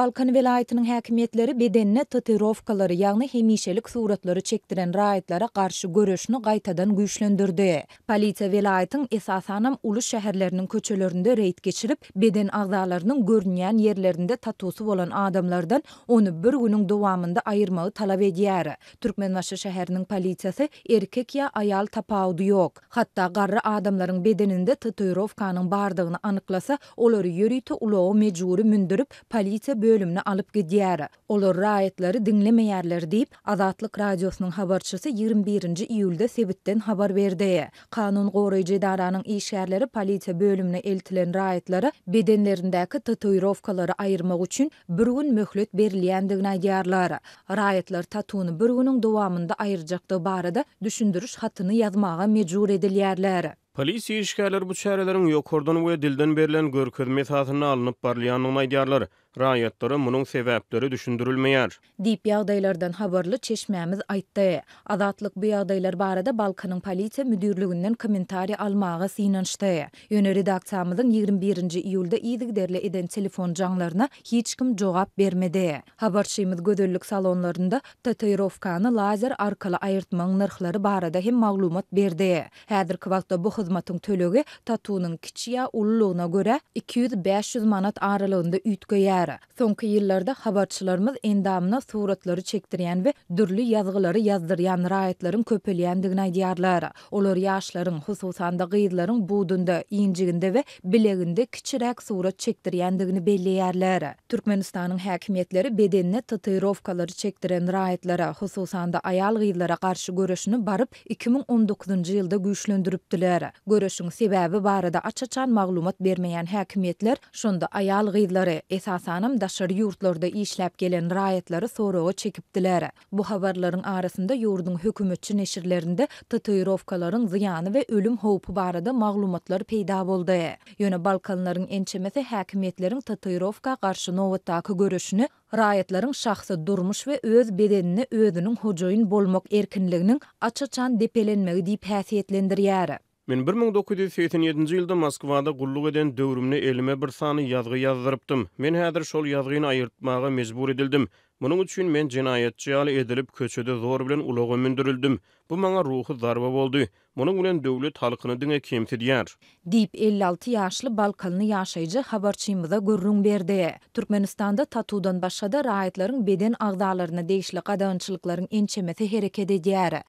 Balkan welaýatynyň häkimetleri bedenine tatuировкалary ýagny hemişelik suratlary çekdiren raýatlara garşy göreşini gaýtadan güýçlendirdi. Polisiýa welaýatyň esasanam uly şäherleriniň köçelerinde reýt geçirip, beden agzalarynyň görünýän ýerlerinde tatusy bolan adamlardan onu bir günüň dowamında aýyrmagy talap edýär. Türkmenbaşy şäheriniň polisiýasy erkek ýa aýal tapawdy ýok. Hatda garry adamlaryň bedeninde tatuировкanyň bardygyny anyklasa, olary ýörüýte ulagy mejburi mündürip polisiýa bölümine alıp gidýär. Olar raýatlary dinlemeýärler diýip Azatlyk radiosynyň habarçysy 21-nji iýulda sebitden habar berdi. Kanun goraýjy idaranyň işgärleri polisiýa bölümine eltilen raýatlary bedenlerindäki tatuировкалary aýyrmak üçin bir gün möhlet berilýändigini aýdýarlar. Raýatlar tatuny bir günüň dowamında aýyrjakdygy barada düşündürüş hatyny ýazmaga mejbur edilýärler. Polisiýa işgärleri bu çärelerin ýokurdan we dilden berilen görkezme esasyna alınıp barlyanyny aýdýarlar. Raýatlara munyň sebäpleri düşündirilmeýär. Diýip ýagdaýlardan habarly çeşmämiz aýtdy. Azatlyk bu ýagdaýlar barada Balkanyň polisiýa müdürliginden kommentariýa almaga synanşdy. Ýöne redaksiýamyzyň 21-nji iýulda ýygyderle eden telefon jaňlaryna hiç kim jogap bermedi. Habarçymyz gözellik salonlarynda tatuировкany lazer arkaly aýyrtmaň narhlary barada hem maglumat berdi. Häzirki wagtda bu hyzmatyň tölegi tatunyň kiçi ýa ululugyna görä 200-500 manat aralygynda üýtgeýär. Soňky ýyllarda habarçylarymyz endamyna suratlary çekdirýän we dürli ýazgylary ýazdyrýan raýatlaryň köpelýändigini aýdýarlar. Olar ýaşlaryň, hususan da gyýdylaryň budunda, iňjiginde we bileginde kiçirek surat çekdirýändigini belleýärler. Türkmenistanyň häkimetleri bedenine tatuировкалary çekdiren raýatlara, hususan da aýal gyýdylara garşy göreşini baryp 2019-njy ýylda güýçlendiripdiler. Göreşiň sebäbi barada açaçan maglumat bermeýän häkimetler şonda aýal gyýdylary esasanam daşary ýurtlarda işläp gelen raýatlary soraga çekipdiler. Bu habarlaryň arasynda ýurdun hökümetçi neşirlerinde tatuировкalaryň zyany we ölüm howpy barada maglumatlar peýda boldy. Ýöne Balkanlaryň ençemesi häkimetleriň tatuировка garşy nowatdaky göreşini raýatlaryň şahsy durmuş we öz bedenini özüniň hojaýyn bolmak erkinliginiň açaçan depelenmegi diýip häsiýetlendirýär. Men 1987-nji ýylda Moskwada gulluk eden döwrümne elime bir sany ýazgy ýazdyrypdym. Men häzir şol ýazgyny aýyrtmaga mejbur edildim. Munyň üçin men jinaýatçy ýaly edilip köçede zor bilen ulagy mündürildim. Bu maňa ruhy zarba boldy. Munyň bilen döwlet halkyny diňe kemsedýär. Diýip 56 ýaşly Balkanly ýaşaýjy habarçymyza görrüň berdi. Türkmenistanda tatudan başga da raýatlaryň beden agzalaryna degişli gadançylyklaryň ençemesi hereket edýär.